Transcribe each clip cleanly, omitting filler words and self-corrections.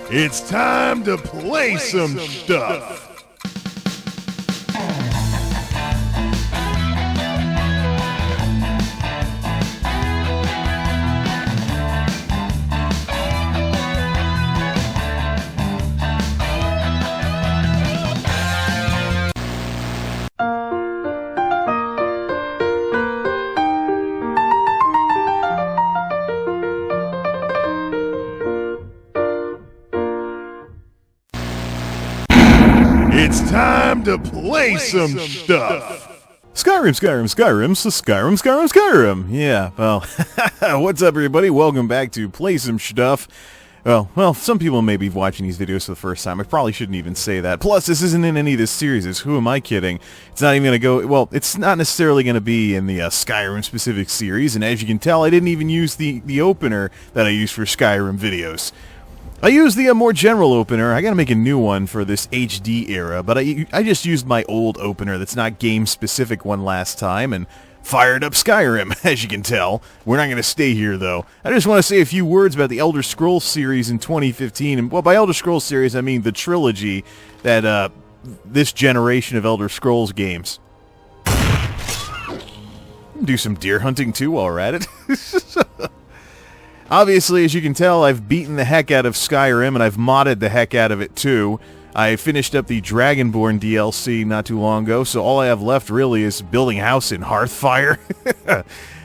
It's time to play some stuff. It's time to play some stuff. Skyrim. Yeah, well, what's up, everybody? Welcome back to Play Some Stuff. Well, some people may be watching these videos for the first time. I probably shouldn't even say that. Plus, this isn't in any of the series. Who am I kidding? It's not even going to go... Well, it's not necessarily going to be in the Skyrim-specific series, and as you can tell, I didn't even use the opener that I use for Skyrim videos. I used the more general opener. I gotta make a new one for this HD era, but I just used my old opener that's not game-specific one last time, and fired up Skyrim, as you can tell. We're not gonna stay here, though. I just want to say a few words about the Elder Scrolls series in 2015, and, well, by Elder Scrolls series, I mean the trilogy that, this generation of Elder Scrolls games. Do some deer hunting, too, while we're at it. Obviously, as you can tell, I've beaten the heck out of Skyrim, and I've modded the heck out of it, too. I finished up the Dragonborn DLC not too long ago, so all I have left, really, is building a house in Hearthfire.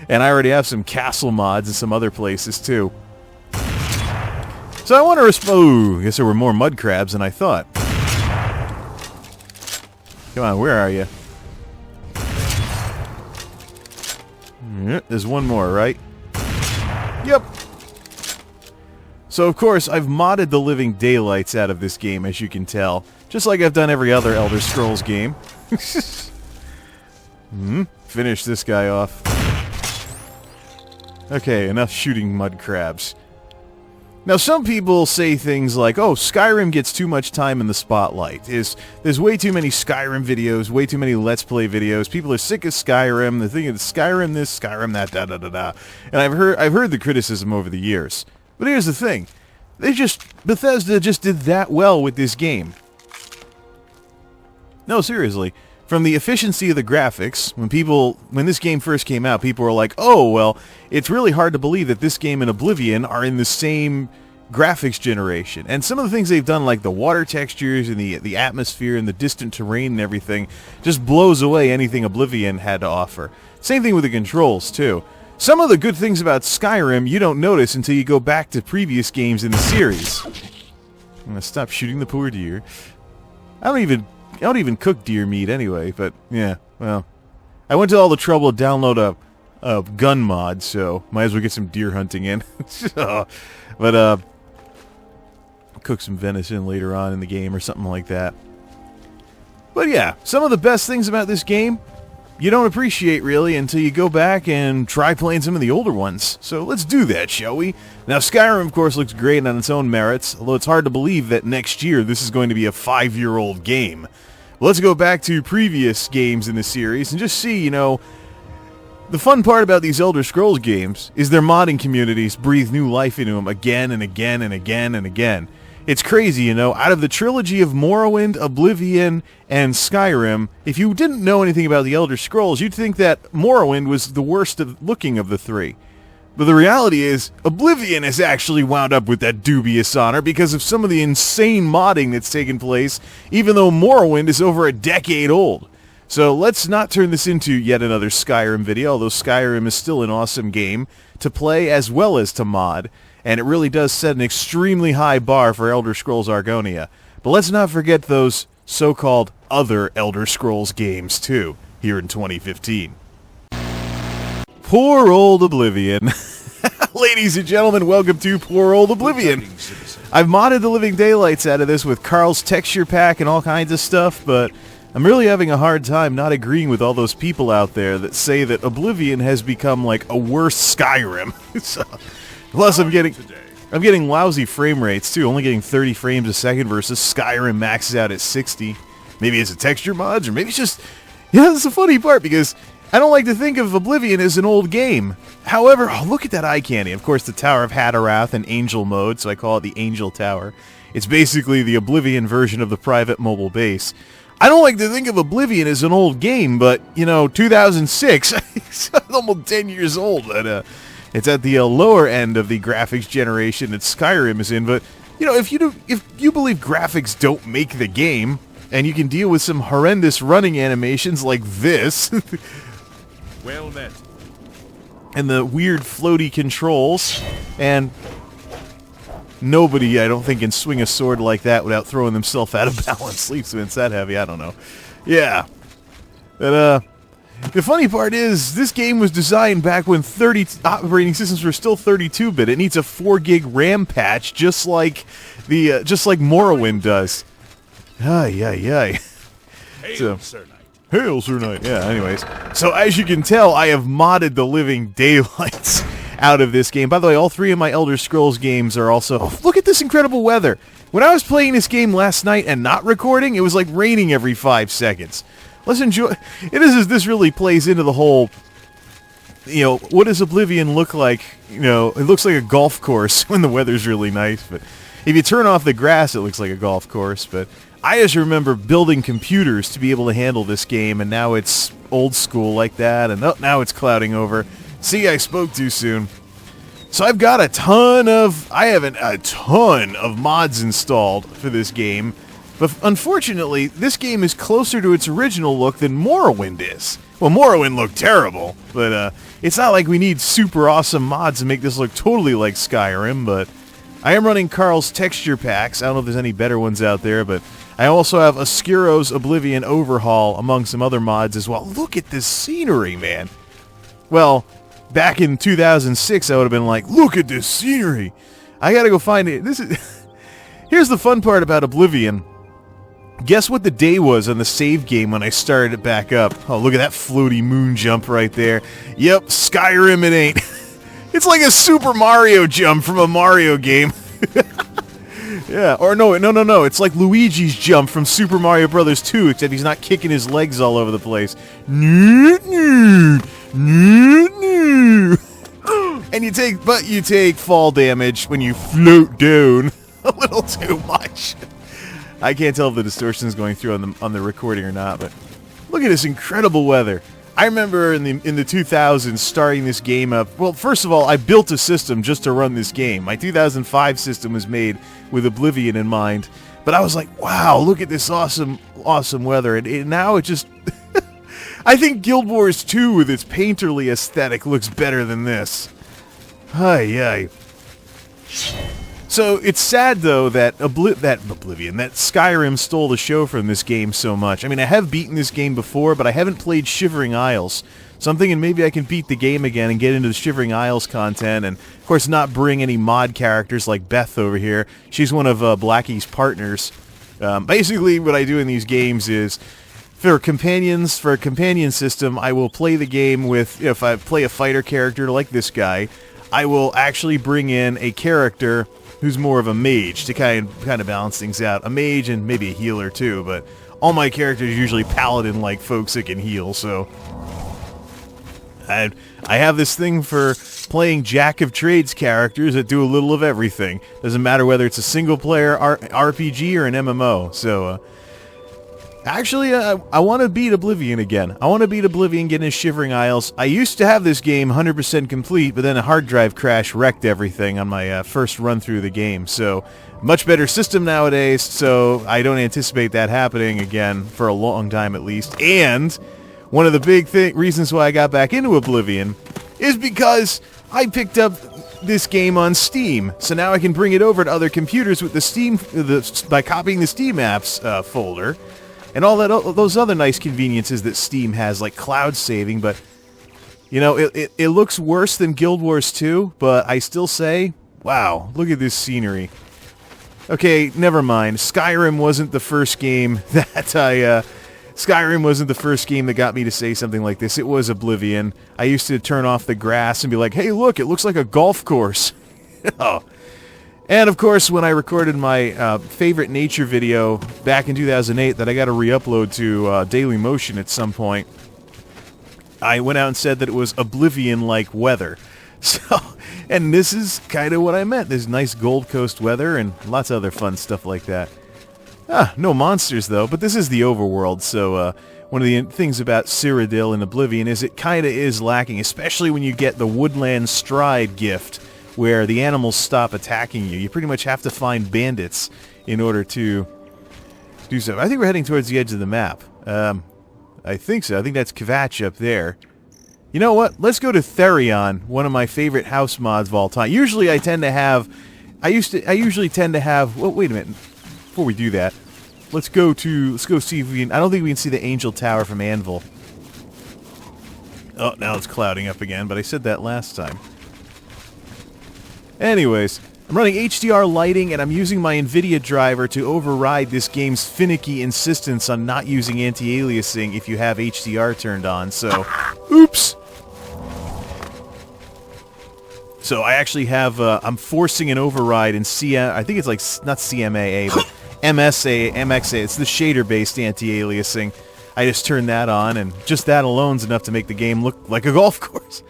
And I already have some castle mods in some other places, too. So I want to I guess there were more mud crabs than I thought. Come on, where are you? There's one more, right? Yep. So, of course, I've modded the living daylights out of this game, as you can tell. Just like I've done every other Elder Scrolls game. Finish this guy off. Okay, enough shooting mud crabs. Now, some people say things like, oh, Skyrim gets too much time in the spotlight. There's way too many Skyrim videos, way too many Let's Play videos. People are sick of Skyrim. They're thinking Skyrim this, Skyrim that, da-da-da-da. And I've heard the criticism over the years. But here's the thing. Bethesda just did that well with this game. No, seriously. From the efficiency of the graphics, when this game first came out, people were like, oh, well, it's really hard to believe that this game and Oblivion are in the same graphics generation. And some of the things they've done, like the water textures and the atmosphere and the distant terrain and everything, just blows away anything Oblivion had to offer. Same thing with the controls, too. Some of the good things about Skyrim you don't notice until you go back to previous games in the series. I'm gonna stop shooting the poor deer. I don't even cook deer meat anyway, but yeah, well. I went to all the trouble to download a gun mod, so might as well get some deer hunting in. But cook some venison later on in the game or something like that. But yeah, some of the best things about this game you don't appreciate, really, until you go back and try playing some of the older ones. So let's do that, shall we? Now, Skyrim, of course, looks great on its own merits, although it's hard to believe that next year this is going to be a 5-year-old game. Well, let's go back to previous games in the series and just see, the fun part about these Elder Scrolls games is their modding communities breathe new life into them again and again and again and again. It's crazy, out of the trilogy of Morrowind, Oblivion, and Skyrim, if you didn't know anything about the Elder Scrolls, you'd think that Morrowind was the worst looking of the three. But the reality is, Oblivion has actually wound up with that dubious honor because of some of the insane modding that's taken place, even though Morrowind is over a decade old. So let's not turn this into yet another Skyrim video, although Skyrim is still an awesome game to play as well as to mod. And it really does set an extremely high bar for Elder Scrolls Argonia. But let's not forget those so-called other Elder Scrolls games, too, here in 2015. Poor old Oblivion. Ladies and gentlemen, welcome to Poor Old Oblivion. I've modded the living daylights out of this with Carl's texture pack and all kinds of stuff, but I'm really having a hard time not agreeing with all those people out there that say that Oblivion has become like a worse Skyrim. Plus, I'm getting lousy frame rates, too, only getting 30 frames a second versus Skyrim maxes out at 60. Maybe it's a texture mods, or maybe it's just... Yeah, that's the funny part, because I don't like to think of Oblivion as an old game. However, look at that eye candy. Of course, the Tower of Hatterath in Angel mode, so I call it the Angel Tower. It's basically the Oblivion version of the private mobile base. I don't like to think of Oblivion as an old game, but, 2006, it's almost 10 years old, but it's at the lower end of the graphics generation that Skyrim is in, but, if you believe graphics don't make the game, and you can deal with some horrendous running animations like this, Well met. and the weird floaty controls, and nobody, I don't think, can swing a sword like that without throwing themselves out of balance. Sleeps when it's that heavy, I don't know. Yeah. But, the funny part is, this game was designed back when operating systems were still 32-bit. It needs a 4 gig RAM patch, just like Morrowind does. Ay, ay, ay. Hail, Sir Knight. Hail, Sir Knight. Yeah, anyways. So, as you can tell, I have modded the living daylights out of this game. By the way, all 3 of my Elder Scrolls games are also... Oh, look at this incredible weather! When I was playing this game last night and not recording, it was like raining every 5 seconds. Let's enjoy... It is as this really plays into the whole... what does Oblivion look like? It looks like a golf course when the weather's really nice, but if you turn off the grass, it looks like a golf course, but... I just remember building computers to be able to handle this game, and now it's old school like that, and now it's clouding over. See, I spoke too soon. So I've got a ton of mods installed for this game, but unfortunately, this game is closer to its original look than Morrowind is. Well, Morrowind looked terrible, but it's not like we need super awesome mods to make this look totally like Skyrim, but I am running Carl's texture packs. I don't know if there's any better ones out there, but I also have Oscuro's Oblivion Overhaul among some other mods as well. Look at this scenery, man. Well, back in 2006, I would have been like, look at this scenery. I gotta go find it. Here's the fun part about Oblivion. Guess what the day was on the save game when I started it back up? Oh, look at that floaty moon jump right there. Yep, Skyrim it ain't. It's like a Super Mario jump from a Mario game. Yeah, or no, it's like Luigi's jump from Super Mario Bros. 2, except he's not kicking his legs all over the place. And you take fall damage when you float down a little too much. I can't tell if the distortion is going through on the recording or not, but look at this incredible weather. I remember in the 2000s starting this game up. Well, first of all, I built a system just to run this game. My 2005 system was made with Oblivion in mind, but I was like, wow, look at this awesome weather. And now it just... I think Guild Wars 2 with its painterly aesthetic looks better than this. Ay. So it's sad though that Skyrim stole the show from this game so much. I mean, I have beaten this game before, but I haven't played Shivering Isles. So I'm thinking maybe I can beat the game again and get into the Shivering Isles content, and of course not bring any mod characters like Beth over here. She's one of Blackie's partners. Basically, what I do in these games is, for a companion system, I will play the game with, if I play a fighter character like this guy, I will actually bring in a character who's more of a mage to kind of balance things out. A mage and maybe a healer too, but all my characters are usually paladin-like folks that can heal, so... I have this thing for playing Jack of Trades characters that do a little of everything. Doesn't matter whether it's a single-player RPG or an MMO, so... Actually, I want to beat Oblivion again. I want to beat Oblivion, get into Shivering Isles. I used to have this game 100% complete, but then a hard drive crash wrecked everything on my first run through the game. So, much better system nowadays, so I don't anticipate that happening again for a long time at least. And one of the big reasons why I got back into Oblivion is because I picked up this game on Steam. So now I can bring it over to other computers with the Steam by copying the Steam apps folder. And all those other nice conveniences that Steam has, like cloud saving, but, you know, it looks worse than Guild Wars 2, but I still say, wow, look at this scenery. Okay, never mind. Skyrim wasn't the first game that Skyrim wasn't the first game that got me to say something like this. It was Oblivion. I used to turn off the grass and be like, hey, look, it looks like a golf course. Oh. And, of course, when I recorded my favorite nature video back in 2008 that I got to re-upload to Dailymotion at some point, I went out and said that it was Oblivion-like weather. So, and this is kind of what I meant. There's nice Gold Coast weather and lots of other fun stuff like that. No monsters, though, but this is the overworld, so one of the things about Cyrodiil in Oblivion is it kind of is lacking, especially when you get the Woodland Stride gift, where the animals stop attacking you. You pretty much have to find bandits in order to do so. I think we're heading towards the edge of the map. I think so. I think that's Kvatch up there. You know what? Let's go to Therion, one of my favorite house mods of all time. Usually I tend to have... I usually tend to have... Well, wait a minute. Before we do that, let's go see if we can... I don't think we can see the Angel Tower from Anvil. Oh, now it's clouding up again, but I said that last time. Anyways, I'm running HDR lighting, and I'm using my NVIDIA driver to override this game's finicky insistence on not using anti-aliasing if you have HDR turned on, so... Oops! So I actually have, I'm forcing an override in I think it's like, not CMAA, but MXA, it's the shader-based anti-aliasing. I just turned that on, and just that alone's enough to make the game look like a golf course.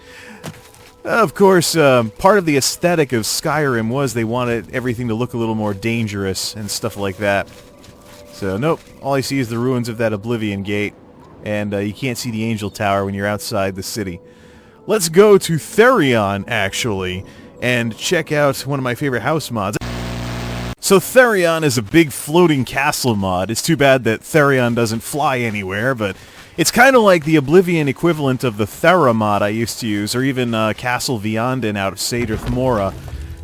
Of course, part of the aesthetic of Skyrim was they wanted everything to look a little more dangerous and stuff like that. So, nope, all I see is the ruins of that Oblivion Gate, and you can't see the Angel Tower when you're outside the city. Let's go to Therion, actually, and check out one of my favorite house mods. So Therion is a big floating castle mod. It's too bad that Therion doesn't fly anywhere, but it's kind of like the Oblivion equivalent of the Thera mod I used to use, or even Castle Vianden out of Sadrith Mora.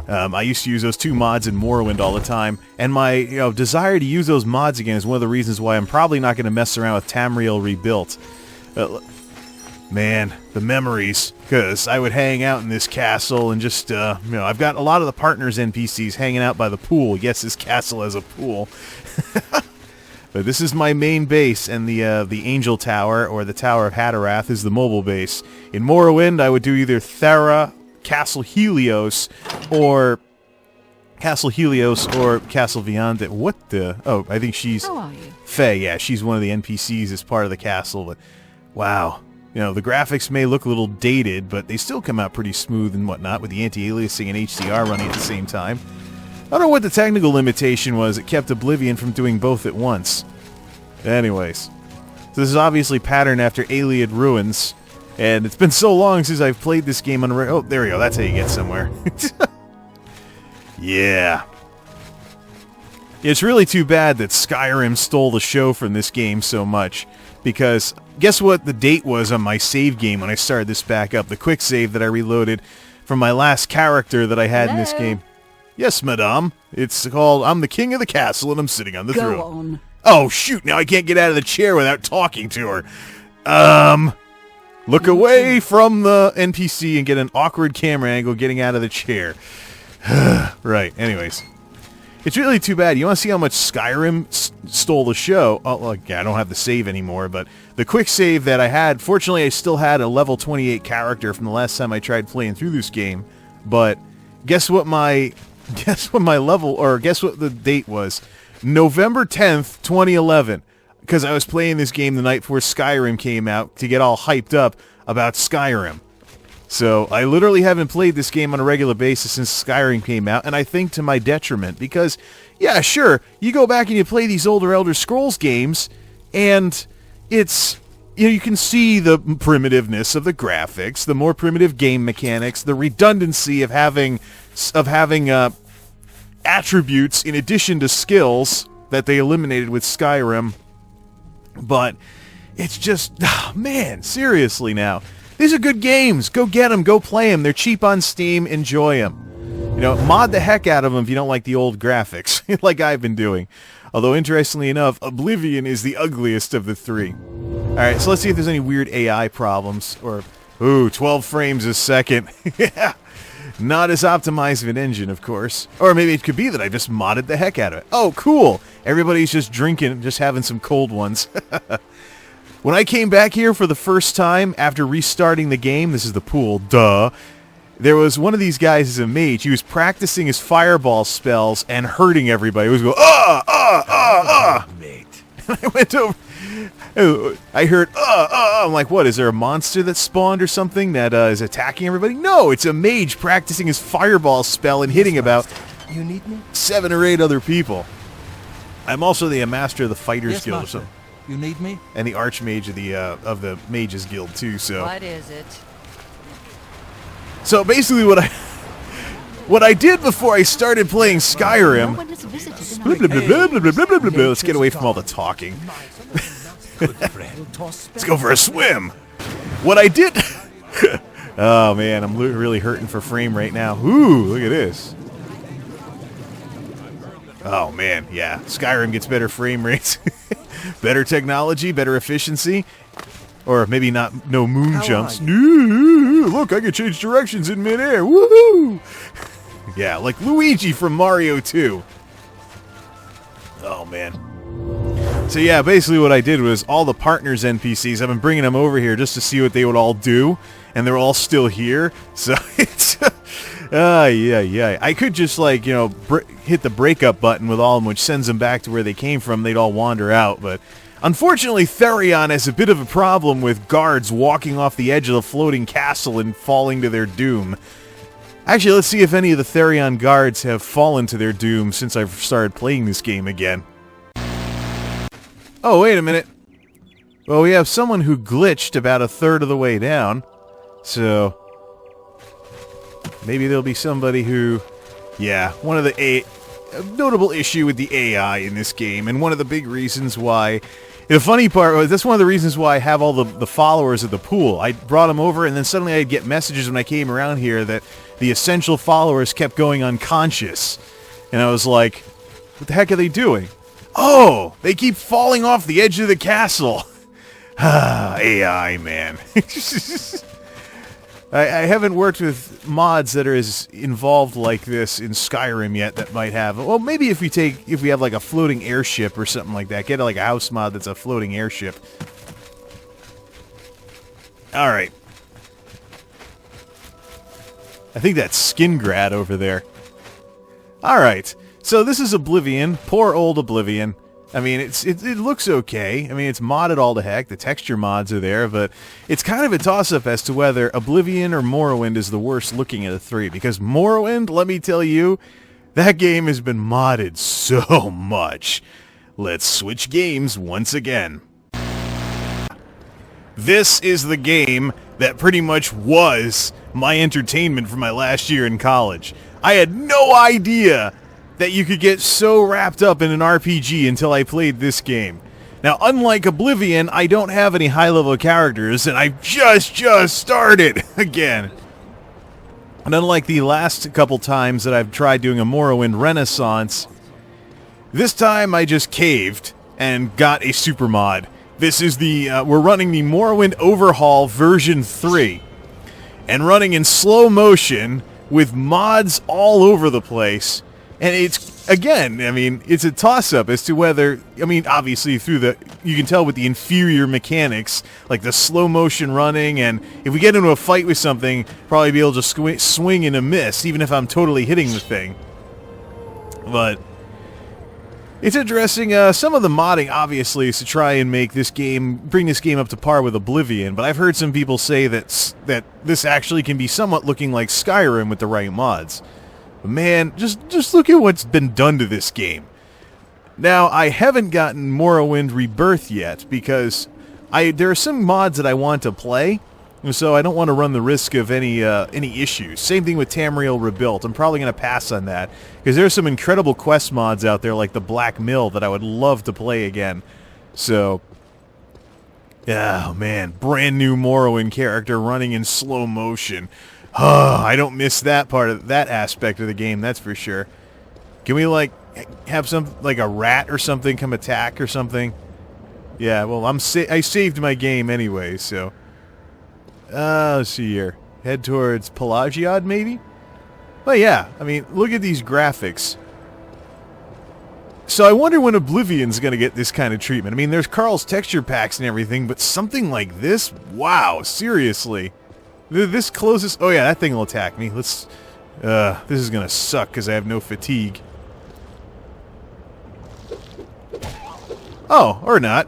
I used to use those two mods in Morrowind all the time, and my desire to use those mods again is one of the reasons why I'm probably not going to mess around with Tamriel Rebuilt. Man, the memories, because I would hang out in this castle and just, I've got a lot of the partners NPCs hanging out by the pool. Yes, this castle has a pool. But this is my main base, and the Angel Tower, or the Tower of Hatterath, is the mobile base. In Morrowind, I would do either Thera, Castle Helios, or Castle Vianden. What the? Oh, I think she's... How are you? Faye, yeah, she's one of the NPCs as part of the castle, but wow. The graphics may look a little dated, but they still come out pretty smooth and whatnot, with the anti-aliasing and HDR running at the same time. I don't know what the technical limitation was that kept Oblivion from doing both at once. Anyways, so this is obviously patterned after Ayleid Ruins, and it's been so long since I've played this game on... Oh, there we go, that's how you get somewhere. Yeah. It's really too bad that Skyrim stole the show from this game so much, because guess what the date was on my save game when I started this back up? The quick save that I reloaded from my last character that I had in this game. Yes, madame. It's called I'm the King of the Castle and I'm sitting on the throne. Go on. Oh, shoot. Now I can't get out of the chair without talking to her. Look away from the NPC and get an awkward camera angle getting out of the chair. Right. Anyways. It's really too bad. You want to see how much Skyrim stole the show? Oh, look, yeah, I don't have the save anymore, but the quick save that I had, fortunately I still had a level 28 character from the last time I tried playing through this game, but guess what the date was? November 10th, 2011, because I was playing this game the night before Skyrim came out to get all hyped up about Skyrim. So, I literally haven't played this game on a regular basis since Skyrim came out, and I think to my detriment, because, yeah, sure, you go back and you play these older Elder Scrolls games, and it's, you can see the primitiveness of the graphics, the more primitive game mechanics, the redundancy of having attributes in addition to skills that they eliminated with Skyrim, but it's just, man, seriously now. These are good games. Go get them. Go play them. They're cheap on Steam. Enjoy them. Mod the heck out of them if you don't like the old graphics, like I've been doing. Although, interestingly enough, Oblivion is the ugliest of the three. Alright, so let's see if there's any weird AI problems. Or, 12 frames a second. Yeah. Not as optimized of an engine, of course. Or maybe it could be that I just modded the heck out of it. Oh, cool. Everybody's just drinking, just having some cold ones. When I came back here for the first time after restarting the game, this is the pool, duh, there was one of these guys as a mage. He was practicing his fireball spells and hurting everybody. He was going, mate. I went over. I heard, I'm like, what, is there a monster that spawned or something that is attacking everybody? No, it's a mage practicing his fireball spell and hitting about You need me? 7 or 8 other people. I'm also the master of the Fighters Yes, Guild or master. something. You need me? And the Archmage of the Mages Guild too, so. What is it? So basically what I did before I started playing Skyrim. one has visited in Blah, blah, blah, blah, blah, blah, blah, blah, blah. Let's get away from all the talking. Let's go for a swim. What I did... Oh man, I'm really hurting for frame right now. Ooh, look at this. Oh man, yeah. Skyrim gets better frame rates. Better technology, better efficiency. Or maybe no moon jumps. Look, I can change directions in midair. Woohoo! Yeah, like Luigi from Mario 2. Oh, man. So yeah, basically what I did was all the partners NPCs, I've been bringing them over here just to see what they would all do. And they're all still here. So it's... yeah. I could just, like, you know, hit the breakup button with all of them, which sends them back to where they came from. They'd all wander out, but... Unfortunately, Therion has a bit of a problem with guards walking off the edge of the floating castle and falling to their doom. Actually, let's see if any of the Therion guards have fallen to their doom since I've started playing this game again. Oh, wait a minute. Well, we have someone who glitched about a third of the way down. So, maybe there'll be somebody who... Yeah, one of the... A notable issue with the AI in this game, and one of the big reasons why... The funny part was, that's one of the reasons why I have all the followers at the pool. I brought them over, and then suddenly I'd get messages when I came around here that the essential followers kept going unconscious. And I was like, what the heck are they doing? Oh, they keep falling off the edge of the castle. AI, man. I haven't worked with mods that are as involved like this in Skyrim yet that might have... Well, maybe if we have like a floating airship or something like that. Get like a house mod that's a floating airship. Alright. I think that's Skingrad over there. Alright. So this is Oblivion. Poor old Oblivion. I mean, it looks okay. I mean, it's modded all to heck. The texture mods are there, but it's kind of a toss-up as to whether Oblivion or Morrowind is the worst looking of the three. Because Morrowind, let me tell you, that game has been modded so much. Let's switch games once again. This is the game that pretty much was my entertainment for my last year in college. I had no idea that you could get so wrapped up in an RPG until I played this game. Now, unlike Oblivion, I don't have any high-level characters, and I've just started again. And unlike the last couple times that I've tried doing a Morrowind Renaissance, this time I just caved and got a super mod. This is we're running the Morrowind Overhaul version 3, and running in slow motion with mods all over the place. And it's, again, I mean, it's a toss-up as to whether, I mean, obviously you can tell with the inferior mechanics, like the slow motion running, and if we get into a fight with something, probably be able to swing and a miss, even if I'm totally hitting the thing. But it's addressing some of the modding, obviously, is to try and bring this game up to par with Oblivion, but I've heard some people say that this actually can be somewhat looking like Skyrim with the right mods. Man, just look at what's been done to this game. Now, I haven't gotten Morrowind Rebirth yet, because there are some mods that I want to play, and so I don't want to run the risk of any issues. Same thing with Tamriel Rebuilt. I'm probably going to pass on that, because there are some incredible quest mods out there, like the Black Mill, that I would love to play again. So, oh man, brand new Morrowind character running in slow motion. I don't miss that part of that aspect of the game, that's for sure. Can we, like, have like a rat or something come attack or something? Yeah, well, I saved my game anyway, so... let's see here. Head towards Pelagiad, maybe? But yeah, I mean, look at these graphics. So I wonder when Oblivion's gonna get this kind of treatment. I mean, there's Carl's texture packs and everything, but something like this? Wow, seriously. This closest... Oh yeah, that thing will attack me. Let's... this is gonna suck because I have no fatigue. Oh, or not.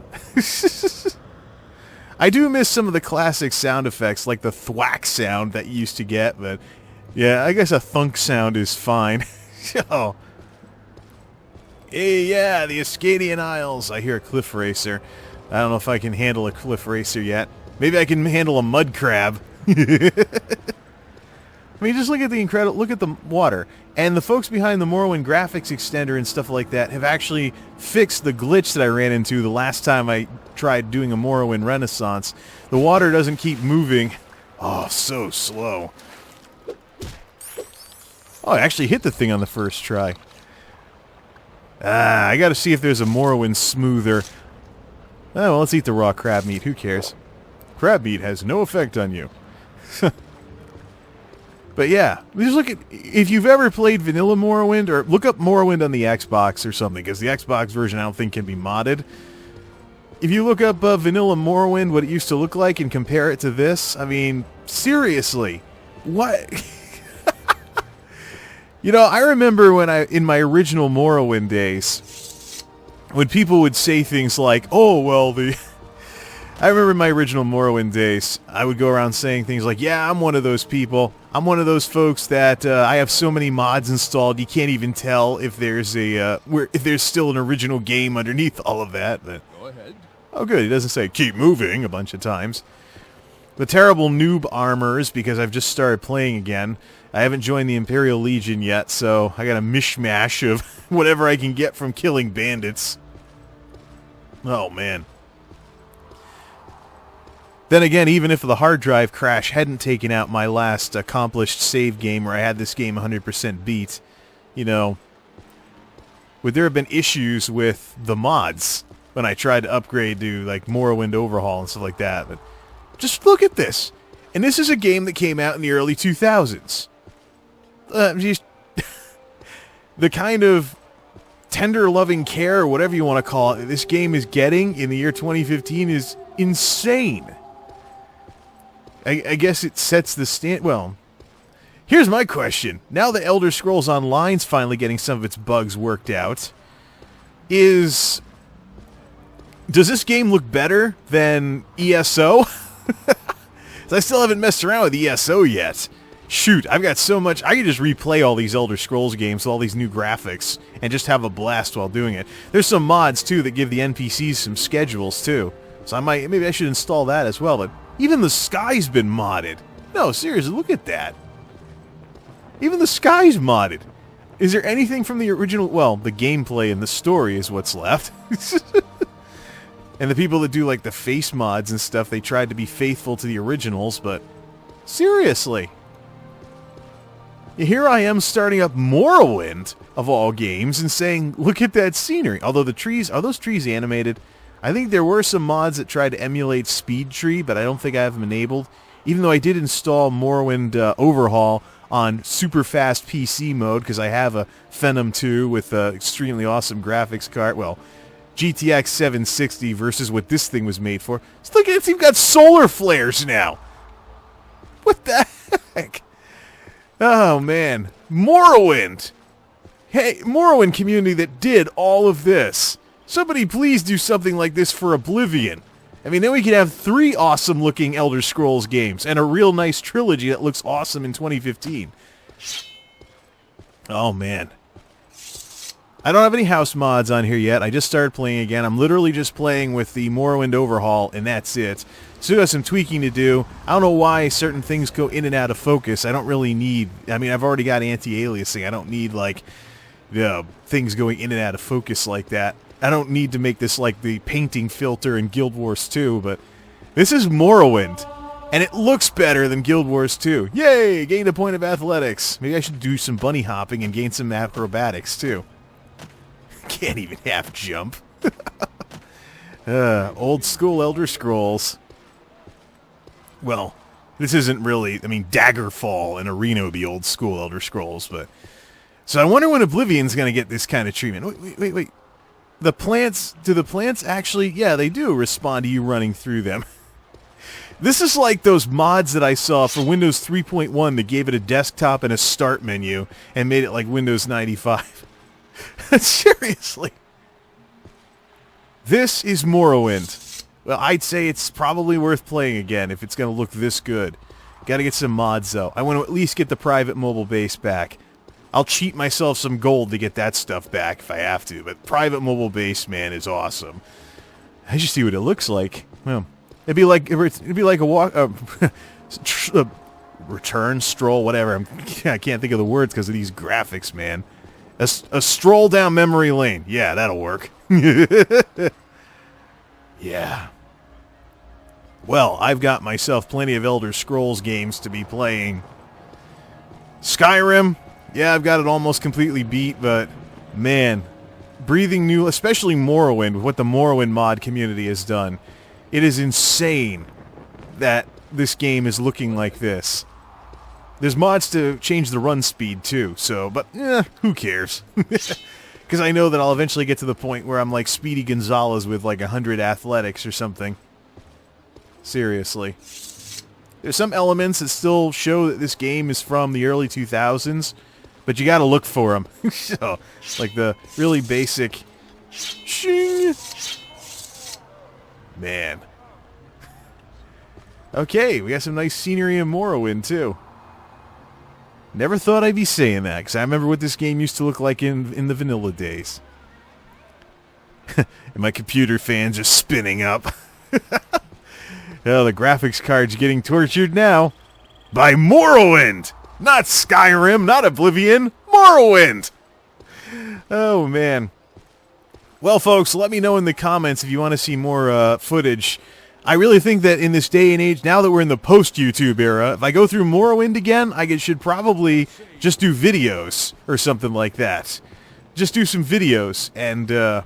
I do miss some of the classic sound effects, like the thwack sound that you used to get, but yeah, I guess a thunk sound is fine. Oh. Hey, yeah, the Ascadian Isles. I hear a cliff racer. I don't know if I can handle a cliff racer yet. Maybe I can handle a mud crab. I mean, just look at the water. And the folks behind the Morrowind graphics extender and stuff like that have actually fixed the glitch that I ran into the last time I tried doing a Morrowind Renaissance. The water doesn't keep moving. Oh, so slow. Oh, I actually hit the thing on the first try. I gotta see if there's a Morrowind smoother. Oh, well, let's eat the raw crab meat. Who cares? Crab meat has no effect on you. But yeah, just look at, if you've ever played vanilla Morrowind, or look up Morrowind on the Xbox or something, because the Xbox version I don't think can be modded. If you look up vanilla Morrowind, what it used to look like, and compare it to this, I mean, seriously, what? You know, I remember when in my original Morrowind days, when people would say things like, oh, well, I remember in my original Morrowind days, I would go around saying things like, yeah, I'm one of those people. I'm one of those folks that I have so many mods installed, you can't even tell if there's if there's still an original game underneath all of that. But, go ahead. Oh, good. He doesn't say keep moving a bunch of times. The terrible noob armors, because I've just started playing again. I haven't joined the Imperial Legion yet, so I got a mishmash of whatever I can get from killing bandits. Oh, man. Then again, even if the hard drive crash hadn't taken out my last accomplished save game where I had this game 100% beat, you know, would there have been issues with the mods when I tried to upgrade to, like, Morrowind Overhaul and stuff like that? But just look at this. And this is a game that came out in the early 2000s. The kind of tender loving care, or whatever you want to call it, this game is getting in the year 2015 is insane. I guess it sets the stand. Well, here's my question. Now that Elder Scrolls Online's finally getting some of its bugs worked out, does this game look better than ESO? I still haven't messed around with ESO yet. Shoot, I've got so much. I could just replay all these Elder Scrolls games with all these new graphics and just have a blast while doing it. There's some mods, too, that give the NPCs some schedules, too. So maybe I should install that as well. But even the sky's been modded. No, seriously, look at that. Even the sky's modded. Is there anything from the original? Well, the gameplay and the story is what's left. And the people that do, like, the face mods and stuff, they tried to be faithful to the originals, but seriously. Here I am starting up Morrowind, of all games, and saying, look at that scenery. Although the trees, are those trees animated? I think there were some mods that tried to emulate Speed Tree, but I don't think I have them enabled. Even though I did install Morrowind Overhaul on super fast PC mode, because I have a Phenom 2 with an extremely awesome graphics card. Well, GTX 760 versus what this thing was made for. Just look at it, you've got solar flares now. What the heck? Oh, man. Morrowind. Hey, Morrowind community that did all of this. Somebody please do something like this for Oblivion. I mean, then we could have 3 awesome-looking Elder Scrolls games and a real nice trilogy that looks awesome in 2015. Oh, man. I don't have any house mods on here yet. I just started playing again. I'm literally just playing with the Morrowind Overhaul, and that's it. Still got some tweaking to do. I don't know why certain things go in and out of focus. I don't really need... I mean, I've already got anti-aliasing. I don't need, like, things going in and out of focus like that. I don't need to make this like the painting filter in Guild Wars 2, but this is Morrowind. And it looks better than Guild Wars 2. Yay! Gained a point of athletics. Maybe I should do some bunny hopping and gain some acrobatics, too. Can't even half jump. Old school Elder Scrolls. Well, this isn't really... I mean, Daggerfall and Arena would be old school Elder Scrolls, but... So I wonder when Oblivion's going to get this kind of treatment. Wait. The plants... Do the plants actually... Yeah, they do respond to you running through them. This is like those mods that I saw for Windows 3.1 that gave it a desktop and a start menu and made it like Windows 95. Seriously. This is Morrowind. Well, I'd say it's probably worth playing again if it's going to look this good. Got to get some mods, though. I want to at least get the private mobile base back. I'll cheat myself some gold to get that stuff back if I have to, but private mobile base, man, is awesome. I just see what it looks like. Well, it'd be like a walk, return, stroll, whatever. I can't think of the words because of these graphics, man. A stroll down memory lane. Yeah, that'll work. Yeah. Well, I've got myself plenty of Elder Scrolls games to be playing. Skyrim, yeah, I've got it almost completely beat, but man, breathing new, especially Morrowind, with what the Morrowind mod community has done. It is insane that this game is looking like this. There's mods to change the run speed too, so, but who cares? Because I know that I'll eventually get to the point where I'm like Speedy Gonzalez with like 100 athletics or something. Seriously. There's some elements that still show that this game is from the early 2000s, but you gotta look for them. So, like the really basic... Shing! Man. Okay, we got some nice scenery in Morrowind, too. Never thought I'd be saying that, because I remember what this game used to look like in the vanilla days. And my computer fans are spinning up. Oh, the graphics card's getting tortured now. By Morrowind! Not Skyrim, not Oblivion, Morrowind! Oh, man. Well, folks, let me know in the comments if you want to see more footage. I really think that in this day and age, now that we're in the post-YouTube era, if I go through Morrowind again, I should probably just do videos or something like that. Just do some videos, and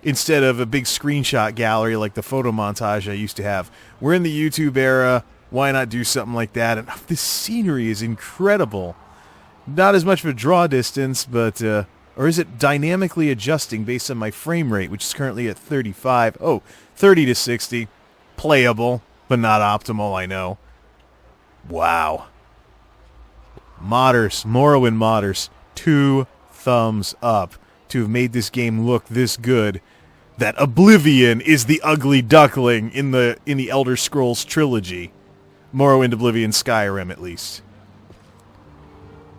instead of a big screenshot gallery like the photo montage I used to have. We're in the YouTube era. Why not do something like that? And this scenery is incredible. Not as much of a draw distance, but... or is it dynamically adjusting based on my frame rate, which is currently at 35? Oh, 30 to 60. Playable, but not optimal, I know. Wow. Modders, Morrowind modders, 2 thumbs up to have made this game look this good. That Oblivion is the ugly duckling in the Elder Scrolls trilogy. Morrowind, Oblivion, Skyrim, at least.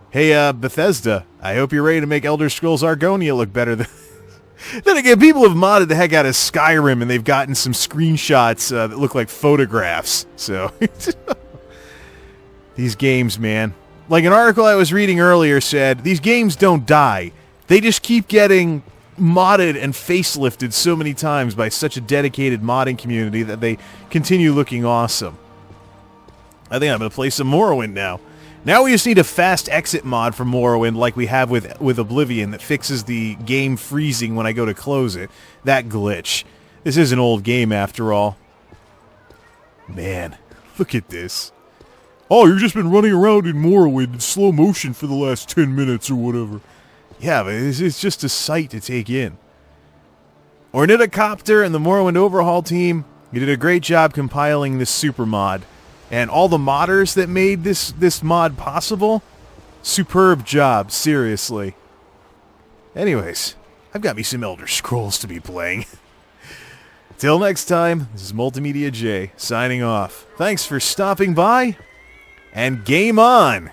Hey, Bethesda, I hope you're ready to make Elder Scrolls Argonia look better than... Then again, people have modded the heck out of Skyrim, and they've gotten some screenshots that look like photographs. So, these games, man. Like an article I was reading earlier said, these games don't die. They just keep getting modded and facelifted so many times by such a dedicated modding community that they continue looking awesome. I think I'm going to play some Morrowind now. Now we just need a fast exit mod for Morrowind like we have with Oblivion that fixes the game freezing when I go to close it. That glitch. This is an old game after all. Man, look at this. Oh, you've just been running around in Morrowind in slow motion for the last 10 minutes or whatever. Yeah, but it's just a sight to take in. Ornithocopter and the Morrowind Overhaul team, you did a great job compiling this super mod. And all the modders that made this mod possible, superb job, seriously. Anyways, I've got me some Elder Scrolls to be playing. Till next time, this is MultimediaJay signing off. Thanks for stopping by, and game on!